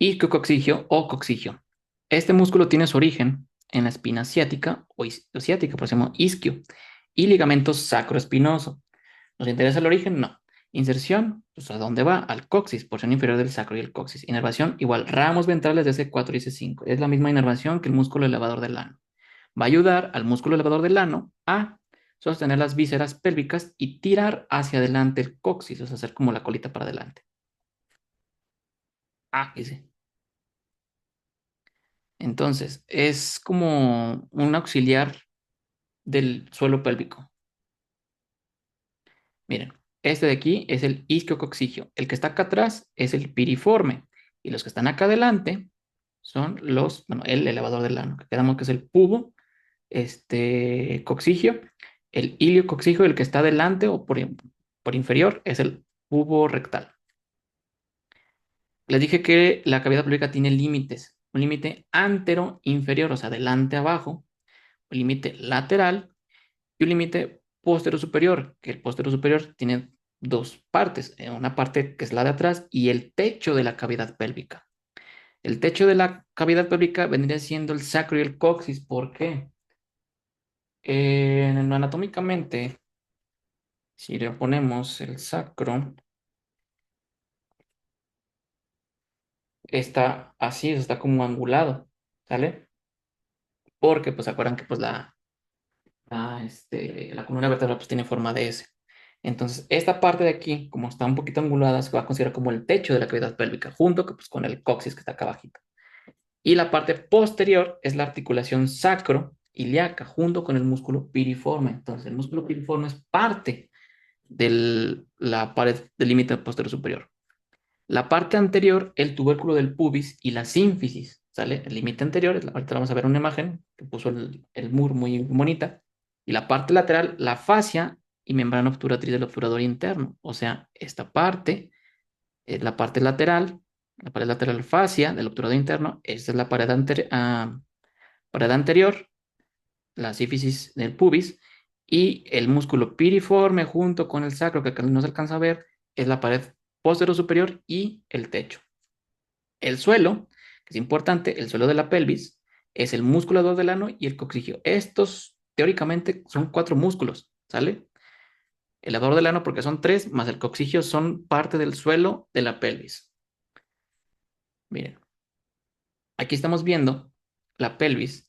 isquiococcigio o coccigio. Este músculo tiene su origen en la espina ciática o ciática, por eso se llama isquio, y ligamento sacroespinoso. ¿Nos interesa el origen? No. Inserción, pues ¿a dónde va? Al coxis, porción inferior del sacro y el coxis. Inervación, igual, ramos ventrales de C4 y C5. Es la misma inervación que el músculo elevador del ano. Va a ayudar al músculo elevador del ano a sostener las vísceras pélvicas y tirar hacia adelante el coxis, o sea, hacer como la colita para adelante. Ah, sí. Entonces, es como un auxiliar del suelo pélvico. Miren, este de aquí es el isquiococcigio. El que está acá atrás es el piriforme. Y los que están acá adelante son bueno, el elevador del ano, que quedamos que es el pubo, coccigio. El iliococcigio, el que está delante o por inferior, es el pubo rectal. Les dije que la cavidad pélvica tiene límites. Un límite antero-inferior, o sea, delante abajo. Un límite lateral y un límite póstero superior, que el póstero superior tiene dos partes, una parte que es la de atrás y el techo de la cavidad pélvica. El techo de la cavidad pélvica vendría siendo el sacro y el coxis. ¿Por qué? Anatómicamente, si le ponemos el sacro, está así, está como angulado, ¿sale? Porque, pues, acuerdan que pues la columna vertebral pues tiene forma de S. Entonces, esta parte de aquí, como está un poquito angulada, se va a considerar como el techo de la cavidad pélvica, junto pues, con el coxis que está acá abajito. Y la parte posterior es la articulación sacro-ilíaca, junto con el músculo piriforme. Entonces, el músculo piriforme es parte de la pared del límite posterior superior. La parte anterior, el tubérculo del pubis y la sínfisis, ¿sale? El límite anterior, ahorita vamos a ver una imagen que puso el MUR muy bonita. Y la parte lateral, la fascia y membrana obturatriz del obturador interno. O sea, esta parte es la pared lateral fascia del obturador interno. Esta es la pared anterior, la sínfisis del pubis. Y el músculo piriforme junto con el sacro, que acá no se alcanza a ver, es la pared posterior superior y el techo. El suelo, que es importante, el suelo de la pelvis, es el músculo del ano y el coccigio. Estos, teóricamente, son cuatro músculos, ¿sale? El elevador del ano, porque son tres, más el coccigio son parte del suelo de la pelvis. Miren, aquí estamos viendo la pelvis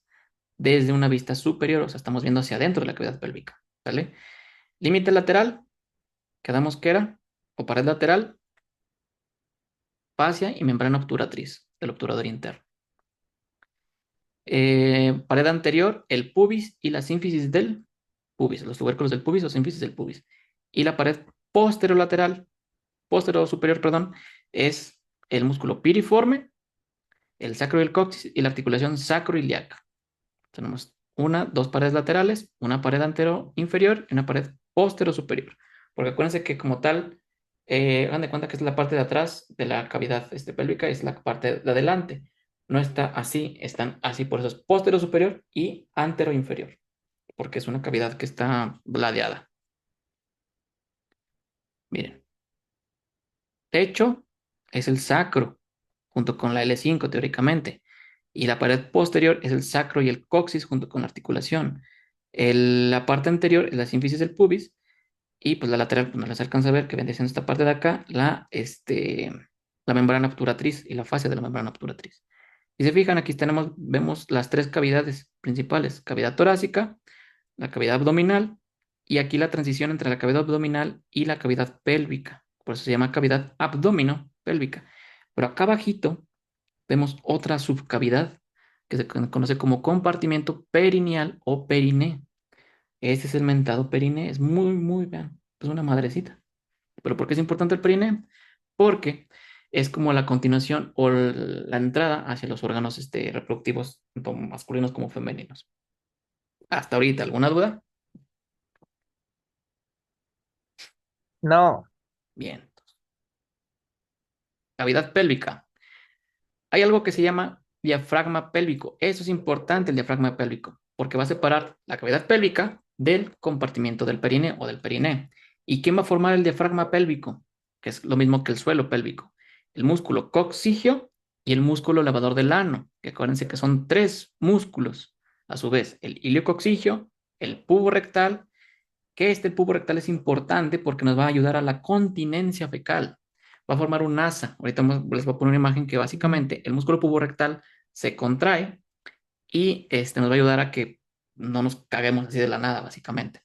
desde una vista superior, o sea, estamos viendo hacia adentro de la cavidad pélvica, ¿sale? Límite lateral, quedamos que era, o pared lateral, fascia y membrana obturatriz del obturador interno. Pared anterior, el pubis y la sínfisis del pubis, los tubérculos del pubis o sínfisis del pubis. Y la pared posterolateral, posterior superior, perdón, es el músculo piriforme, el sacro y el coxis y la articulación sacroiliaca. Tenemos dos paredes laterales, una pared antero inferior y una pared postero superior. Porque acuérdense que como tal, hagan de cuenta que es la parte de atrás de la cavidad pélvica, es la parte de adelante. No está así, están así, por eso es postero superior y antero inferior, porque es una cavidad que está ladeada. Miren, techo es el sacro, junto con la L5 teóricamente, y la pared posterior es el sacro y el coxis junto con la articulación. La parte anterior es la sínfisis del pubis y pues la lateral pues no les alcanza a ver que viene siendo esta parte de acá, la membrana obturatriz y la fascia de la membrana obturatriz. Y se fijan, aquí vemos las tres cavidades principales, cavidad torácica, la cavidad abdominal y aquí la transición entre la cavidad abdominal y la cavidad pélvica. Por eso se llama cavidad abdomino-pélvica. Pero acá abajito vemos otra subcavidad que se conoce como compartimiento perineal o periné. Este es el mentado periné, es vean, es una madrecita. ¿Pero por qué es importante el periné? Porque es como la continuación o la entrada hacia los órganos reproductivos, tanto masculinos como femeninos. Hasta ahorita, ¿alguna duda? No, Bien. Cavidad pélvica. Hay algo que se llama diafragma pélvico. Eso es importante, el diafragma pélvico, porque va a separar la cavidad pélvica del compartimiento del perine o del periné. ¿Y quién va a formar el diafragma pélvico? Que es lo mismo que el suelo pélvico. El músculo coccigio y el músculo elevador del ano, que acuérdense que son tres músculos. A su vez, el iliococcigio, el pubo rectal, que el pubo rectal es importante porque nos va a ayudar a la continencia fecal. Va a formar un asa. Ahorita les voy a poner una imagen que básicamente el músculo pubo rectal se contrae y nos va a ayudar a que no nos caguemos así de la nada, básicamente.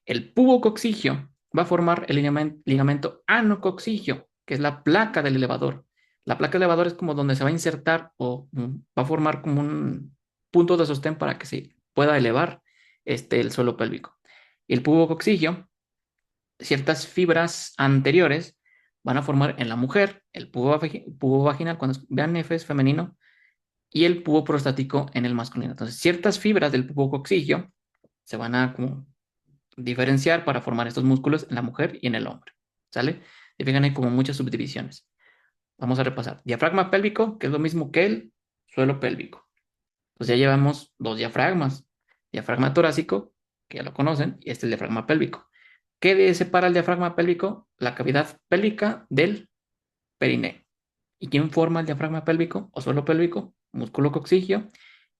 El pubococcigio va a formar el ligamento anococcigio, que es la placa del elevador. La placa del elevador es como donde se va a insertar o va a formar como un punto de sostén para que se pueda elevar el suelo pélvico. Y el pubococcigio, ciertas fibras anteriores van a formar en la mujer el pubo vaginal, cuando vean F es femenino, y el pubo prostático en el masculino. Entonces, ciertas fibras del pubococcigio se van a como diferenciar para formar estos músculos en la mujer y en el hombre. ¿Sale? Y fíjense, hay como muchas subdivisiones. Vamos a repasar. Diafragma pélvico, que es lo mismo que el suelo pélvico. Pues ya llevamos dos diafragmas. Diafragma torácico, que ya lo conocen, y este es el diafragma pélvico. ¿Qué separa el diafragma pélvico? La cavidad pélvica del perineo. ¿Y quién forma el diafragma pélvico o suelo pélvico? Músculo coccigio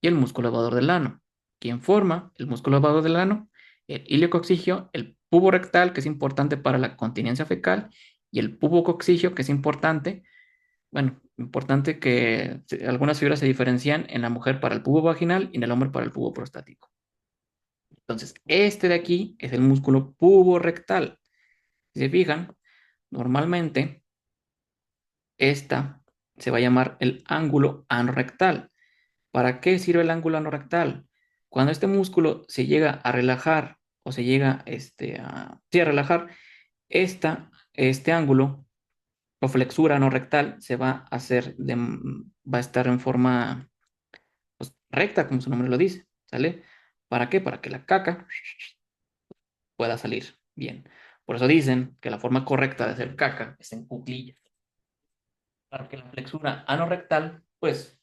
y el músculo elevador del ano. ¿Quién forma el músculo elevador del ano? El iliococcigio, el pubo rectal, que es importante para la continencia fecal, y el pubo coccigio, que es importante, bueno, importante que algunas fibras se diferencian en la mujer para el pubo vaginal y en el hombre para el pubo prostático. Entonces, este de aquí es el músculo pubo rectal. Si se fijan, normalmente esta se va a llamar el ángulo anorrectal. ¿Para qué sirve el ángulo anorrectal? Cuando este músculo se llega a relajar o se llega sí, a relajar, este ángulo o flexura anorrectal se va a hacer va a estar en forma pues, recta, como su nombre lo dice, ¿sale? ¿Para qué? Para que la caca pueda salir bien. Por eso dicen que la forma correcta de hacer caca es en cuclillas. Para que la flexura anorrectal, pues,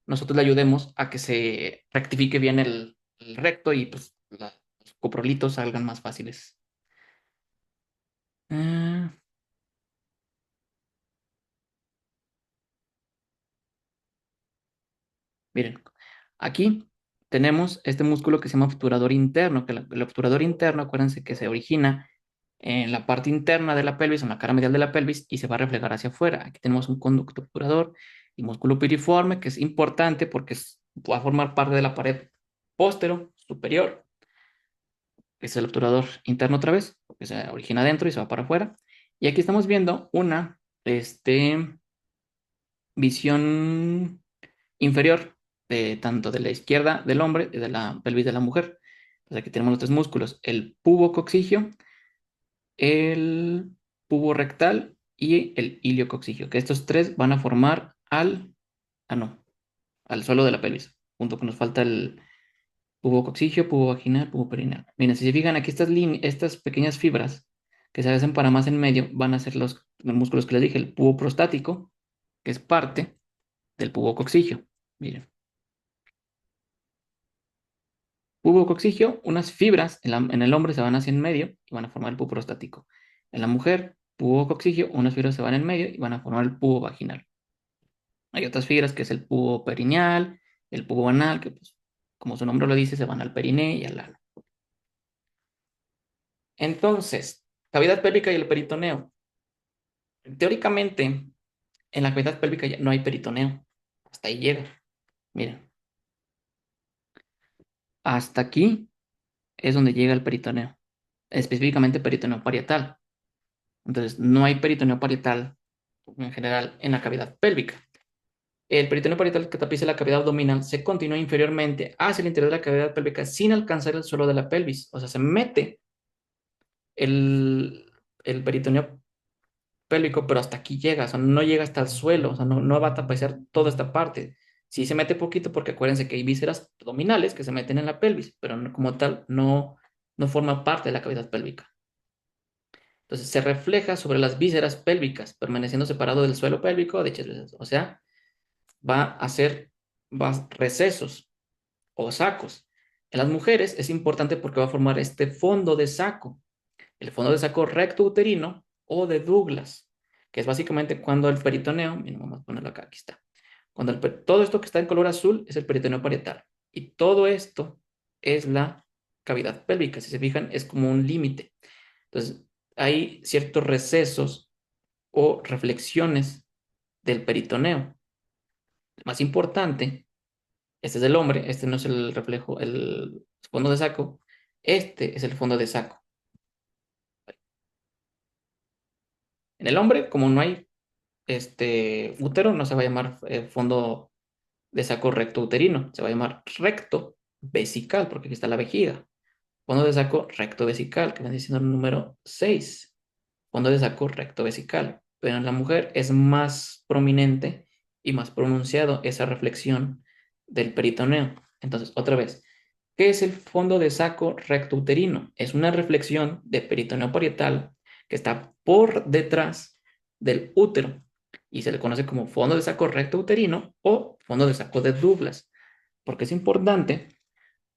nosotros le ayudemos a que se rectifique bien el recto y pues los coprolitos salgan más fáciles. Ah, miren, aquí tenemos este músculo que se llama obturador interno, que el obturador interno, acuérdense que se origina en la parte interna de la pelvis, en la cara medial de la pelvis, y se va a reflejar hacia afuera. Aquí tenemos un conducto obturador y músculo piriforme, que es importante porque va a formar parte de la pared póstero superior, que es el obturador interno otra vez, porque se origina adentro y se va para afuera. Y aquí estamos viendo una visión inferior, tanto de la izquierda del hombre y de la pelvis de la mujer. Entonces aquí tenemos los tres músculos, el pubo coccigio, el pubo rectal y el iliococcigio, que estos tres van a formar no, al suelo de la pelvis, junto con nos falta el pubo coccigio, pubo vaginal, pubo perineal. Miren, si se fijan aquí estas pequeñas fibras que se hacen para más en medio van a ser los músculos que les dije, el pubo prostático, que es parte del pubo coccigio. Miren, pubo coccigio, unas fibras en el hombre se van hacia en medio y van a formar el pubo prostático. En la mujer, pubo coccigio, unas fibras se van en medio y van a formar el pubo vaginal. Hay otras fibras que es el pubo perineal, el pubo anal, que pues, como su nombre lo dice, se van al periné y al ano. Entonces, cavidad pélvica y el peritoneo. Teóricamente, en la cavidad pélvica ya no hay peritoneo. Hasta ahí llega. Miren, hasta aquí es donde llega el peritoneo. Específicamente peritoneo parietal. Entonces, no hay peritoneo parietal en general en la cavidad pélvica. El peritoneo parietal que tapiza la cavidad abdominal se continúa inferiormente hacia el interior de la cavidad pélvica sin alcanzar el suelo de la pelvis. O sea, se mete el, el peritoneo pélvico, pero hasta aquí llega, o sea, no llega hasta el suelo, o sea, no va a tapizar toda esta parte. Sí se mete poquito porque acuérdense que hay vísceras abdominales que se meten en la pelvis, pero como tal no forma parte de la cavidad pélvica. Entonces se refleja sobre las vísceras pélvicas, permaneciendo separado del suelo pélvico de veces. O sea, va a hacer recesos o sacos. En las mujeres es importante porque va a formar este fondo de saco, el fondo de saco recto uterino o de Douglas. que es básicamente cuando el peritoneo, miren, vamos a ponerlo acá, aquí está. Cuando todo esto que está en color azul es el peritoneo parietal y todo esto es la cavidad pélvica. Si se fijan, es como un límite. Entonces, hay ciertos recesos o reflexiones del peritoneo. El más importante, este es el hombre, este no es el reflejo, el fondo de saco, este es el fondo de saco. En el hombre, como no hay útero, no se va a llamar fondo de saco recto uterino, se va a llamar recto vesical, porque aquí está la vejiga. Fondo de saco recto vesical, que viene siendo el número 6. Fondo de saco recto vesical. Pero en la mujer es más prominente y más pronunciado esa reflexión del peritoneo. Entonces, otra vez, ¿qué es el fondo de saco recto uterino? Es una reflexión de peritoneo parietal que está por detrás del útero y se le conoce como fondo de saco recto uterino o fondo de saco de Douglas. Porque es importante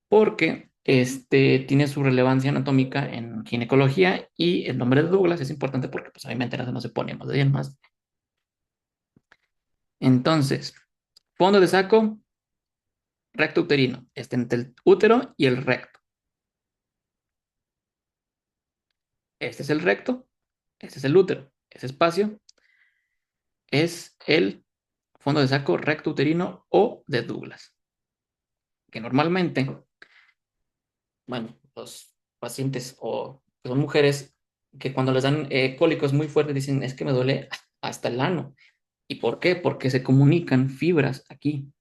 porque tiene su relevancia anatómica en ginecología y el nombre de Douglas es importante porque pues obviamente no se pone más de bien más. Entonces, fondo de saco recto uterino, entre el útero y el recto. Este es el recto, este es el útero. Ese espacio es el fondo de saco recto uterino o de Douglas, que normalmente, bueno, los pacientes o son mujeres que cuando les dan cólicos muy fuertes dicen, es que me duele hasta el ano. ¿Y por qué? Porque se comunican fibras aquí.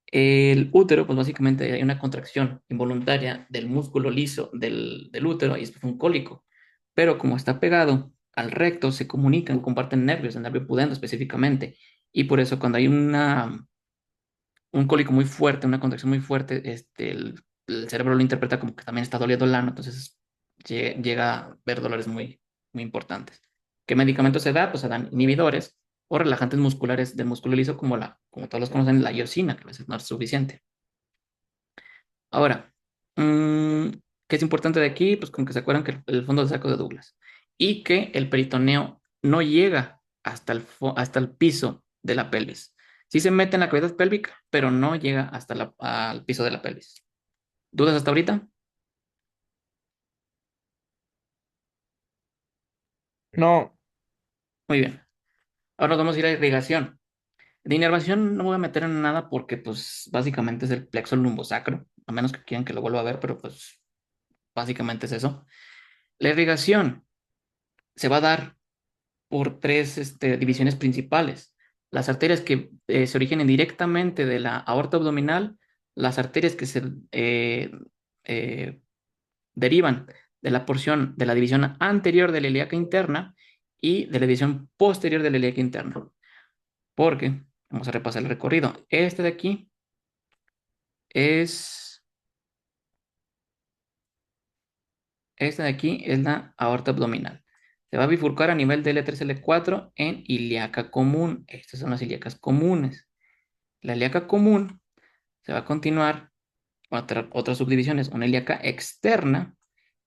El útero, pues básicamente hay una contracción involuntaria del músculo liso del útero y esto es un cólico. Pero como está pegado al recto, se comunican, comparten nervios, el nervio pudendo específicamente. Y por eso cuando hay un cólico muy fuerte, una contracción muy fuerte, el cerebro lo interpreta como que también está doliendo el ano, entonces llega a ver dolores muy, muy importantes. ¿Qué medicamentos se da? Pues se dan inhibidores o relajantes musculares del músculo liso, como todos los conocen, la iosina, que a veces no es suficiente. Ahora, mm, ¿qué es importante de aquí? Pues con que se acuerdan que el fondo de saco de Douglas y que el peritoneo no llega hasta el piso de la pelvis. Sí se mete en la cavidad pélvica, pero no llega hasta al piso de la pelvis. ¿Dudas hasta ahorita? No, Muy bien. Ahora nos vamos a ir a irrigación. De inervación no voy a meter en nada porque pues básicamente es el plexo lumbosacro, a menos que quieran que lo vuelva a ver, pero pues básicamente es eso. La irrigación se va a dar por tres divisiones principales. Las arterias que se originan directamente de la aorta abdominal, las arterias que se eh, derivan de la porción de la división anterior de la ilíaca interna y de la división posterior de la ilíaca interna. Porque, vamos a repasar el recorrido. Es, este de aquí es la aorta abdominal. Se va a bifurcar a nivel de L3, L4 en ilíaca común. Estas son las ilíacas comunes. La ilíaca común se va a continuar otras subdivisiones, una ilíaca externa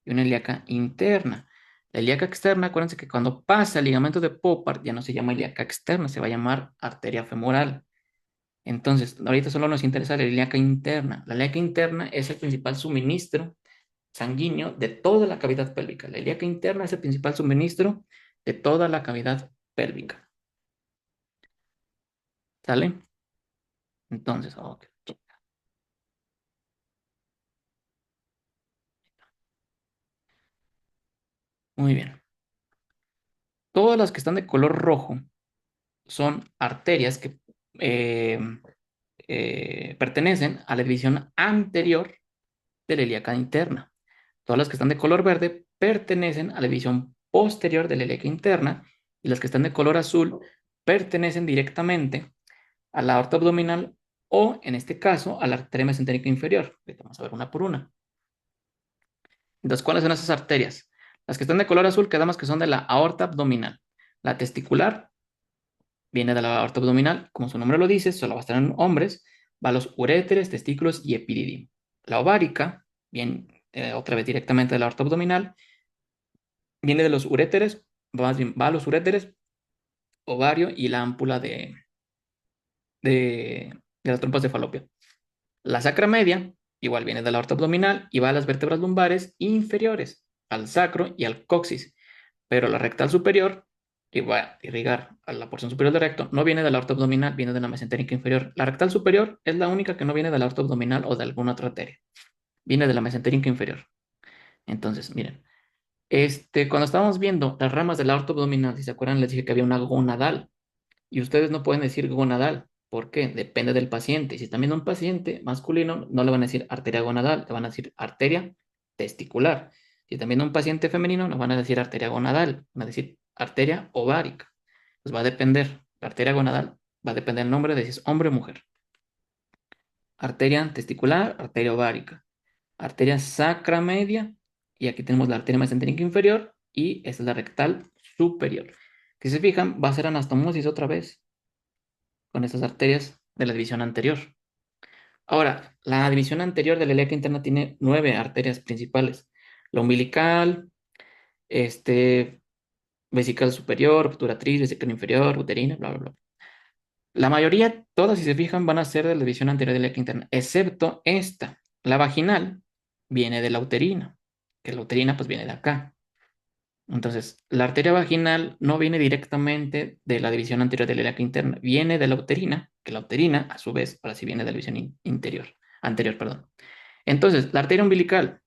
y una ilíaca interna. La ilíaca externa, acuérdense que cuando pasa el ligamento de Poppard ya no se llama ilíaca externa, se va a llamar arteria femoral. Entonces, ahorita solo nos interesa la ilíaca interna. La ilíaca interna es el principal suministro sanguíneo de toda la cavidad pélvica. La ilíaca interna es el principal suministro de toda la cavidad pélvica. ¿Sale? Entonces, ok. Muy bien. Todas las que están de color rojo son arterias que eh, pertenecen a la división anterior de la ilíaca interna. Todas las que están de color verde pertenecen a la división posterior de la ilíaca interna y las que están de color azul pertenecen directamente a la aorta abdominal o, en este caso, a la arteria mesentérica inferior. Ahorita vamos a ver una por una. Entonces, ¿cuáles son esas arterias? Las que están de color azul quedamos que son de la aorta abdominal. La testicular viene de la aorta abdominal, como su nombre lo dice, solo va a estar en hombres, va a los uréteres, testículos y epidídimo. La ovárica, bien, otra vez directamente de la aorta abdominal, viene de los uréteres, más bien, va a los uréteres, ovario y la ámpula de las trompas de falopio. La sacra media igual viene de la aorta abdominal y va a las vértebras lumbares inferiores, al sacro y al coxis, pero la rectal superior, que va a irrigar a la porción superior del recto, no viene de la aorta abdominal, viene de la mesentérica inferior. La rectal superior es la única que no viene de la aorta abdominal o de alguna otra arteria, viene de la mesentérica inferior. Entonces, miren, cuando estábamos viendo las ramas de la aorta abdominal, si se acuerdan, les dije que había una gonadal. Y ustedes no pueden decir gonadal. ¿Por qué? Depende del paciente. Si están viendo un paciente masculino, no le van a decir arteria gonadal, le van a decir arteria testicular. Si están viendo un paciente femenino, no van a decir arteria gonadal, van a decir arteria ovárica. Pues va a depender. La arteria gonadal va a depender del nombre de si es hombre o mujer. Arteria testicular, arteria ovárica. Arteria sacra media. Y aquí tenemos la arteria mesentérica inferior y esta es la rectal superior. Que si se fijan, va a ser anastomosis otra vez con estas arterias de la división anterior. Ahora, la división anterior de la ilíaca interna tiene 9 arterias principales. La umbilical, vesical superior, obturatriz, vesical inferior, uterina, bla, bla, bla. La mayoría, todas si se fijan, van a ser de la división anterior de la ilíaca interna, excepto esta. La vaginal viene de la uterina, que la uterina pues viene de acá. Entonces, la arteria vaginal no viene directamente de la división anterior de la ilíaca interna, viene de la uterina, que la uterina, a su vez, ahora sí viene de la división anterior, perdón. Entonces, la arteria umbilical,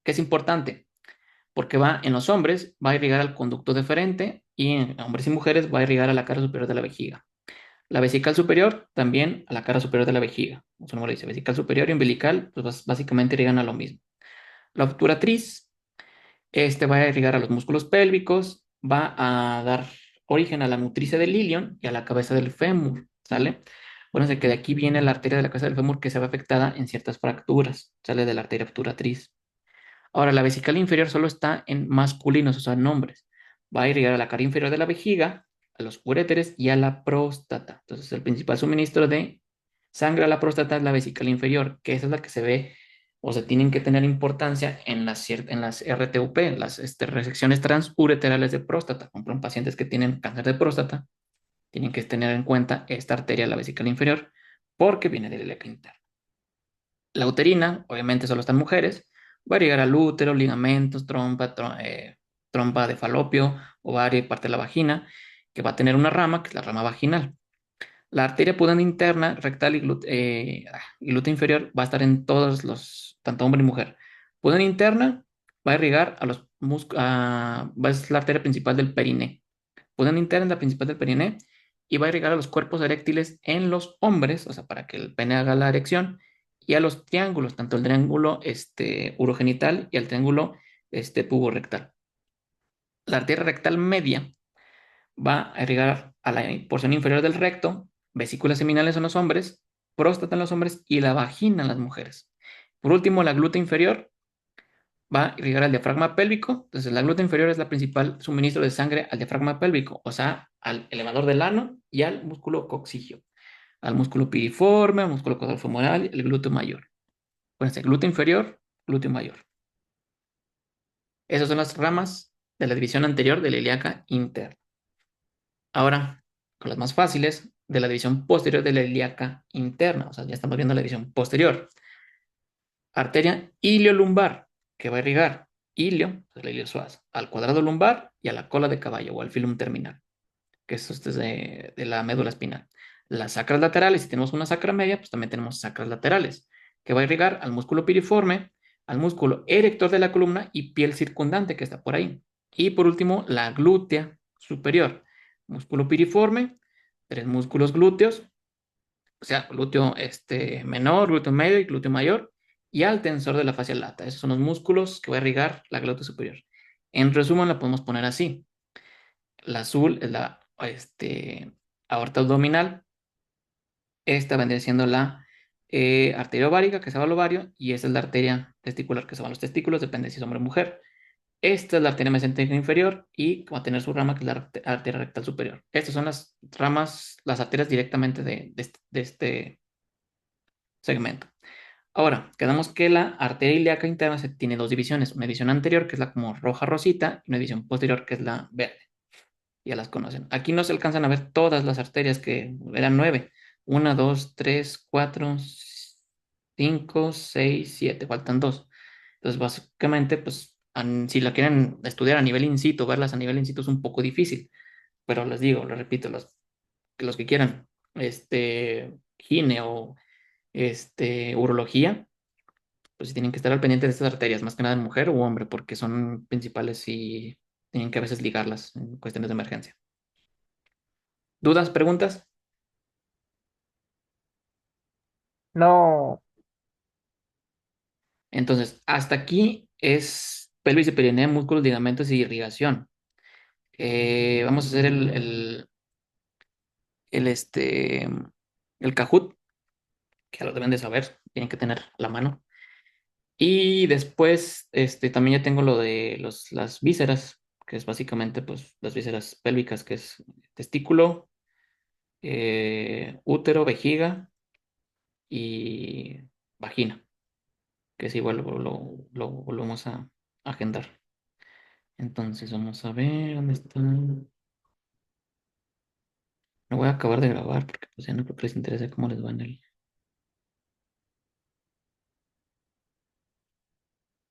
que es importante, porque va en los hombres, va a irrigar al conducto deferente y en hombres y mujeres va a irrigar a la cara superior de la vejiga. La vesical superior también a la cara superior de la vejiga. Como su nombre dice, vesical superior y umbilical, pues básicamente irrigan a lo mismo. La obturatriz va a irrigar a los músculos pélvicos, va a dar origen a la nutricia del ilion y a la cabeza del fémur, ¿sale? Bueno, que de aquí viene la arteria de la cabeza del fémur que se ve afectada en ciertas fracturas, sale de la arteria obturatriz. Ahora, la vesical inferior solo está en masculinos, o sea, en hombres. Va a irrigar a la cara inferior de la vejiga, a los uréteres y a la próstata. Entonces, el principal suministro de sangre a la próstata es la vesical inferior, que esa es la que se ve o se tienen que tener importancia en las RTUP, las resecciones transureterales de próstata. Por ejemplo, en pacientes que tienen cáncer de próstata, tienen que tener en cuenta esta arteria, la vesical inferior, porque viene del ilíaca interna. La uterina, obviamente solo están mujeres, va a llegar al útero, ligamentos, trompa de falopio, ovario y parte de la vagina, que va a tener una rama, que es la rama vaginal. La arteria pudenda interna, rectal y glútea inferior va a estar en todos los, tanto hombre y mujer. Pudenda interna va a irrigar a los músculos, es la arteria principal del periné. Pudenda interna es la principal del periné y va a irrigar a los cuerpos eréctiles en los hombres, o sea, para que el pene haga la erección, y a los triángulos, tanto el triángulo urogenital y el triángulo puborectal. La arteria rectal media va a irrigar a la porción inferior del recto, vesículas seminales en los hombres, próstata en los hombres y la vagina en las mujeres. Por último, la glútea inferior va a irrigar al diafragma pélvico. Entonces, la glútea inferior es la principal suministro de sangre al diafragma pélvico, o sea, al elevador del ano y al músculo coxígeo, al músculo piriforme, al músculo caudal femoral y el glúteo mayor. Acuérdense, glúteo inferior, glúteo mayor. Esas son las ramas de la división anterior de la ilíaca interna. Ahora, con las más fáciles, de la división posterior de la ilíaca interna. O sea, ya estamos viendo la división posterior. Arteria iliolumbar, que va a irrigar ilio, pues la iliosuaz, al cuadrado lumbar y a la cola de caballo o al filum terminal, que esto es de la médula espinal. Las sacras laterales, si tenemos una sacra media, pues también tenemos sacras laterales, que va a irrigar al músculo piriforme, al músculo erector de la columna y piel circundante que está por ahí. Y por último, la glútea superior, músculo piriforme, 3 músculos glúteos, o sea, glúteo menor, glúteo medio y glúteo mayor, y al tensor de la fascia lata. Esos son los músculos que va a irrigar la glútea superior. En resumen, la podemos poner así. La azul es la aorta abdominal. Esta vendría siendo la arteria ovárica, que se va al ovario, y esta es la arteria testicular, que se va a los testículos, depende si es hombre o mujer. Esta es la arteria mesentérica inferior y va a tener su rama, que es la arteria rectal superior. Estas son las ramas, las arterias directamente de este segmento. Ahora, quedamos que la arteria ilíaca interna tiene 2 divisiones, una división anterior, que es la como roja rosita, y una división posterior, que es la verde. ya las conocen. Aquí no se alcanzan a ver todas las arterias, que eran 9. Una, dos, tres, cuatro, cinco, seis, siete, faltan dos. Entonces, básicamente, pues, si la quieren estudiar a nivel in situ, verlas a nivel in situ es un poco difícil, pero les digo, les repito, los que quieran, gine o urología, pues sí tienen que estar al pendiente de estas arterias, más que nada en mujer u hombre, porque son principales y tienen que a veces ligarlas en cuestiones de emergencia. ¿Dudas, preguntas? No, Entonces, hasta aquí es pelvis y peritoneo, músculos, ligamentos y irrigación. Vamos a hacer el, este, el Kahoot, que ya lo deben de saber, tienen que tener a la mano. Y después, también ya tengo lo de las vísceras, que es básicamente, pues, las vísceras pélvicas, que es testículo, útero, vejiga y vagina, que es igual, lo volvemos a agendar. Entonces, vamos a ver dónde está. No voy a acabar de grabar porque pues ya no creo que les interese cómo les va en el.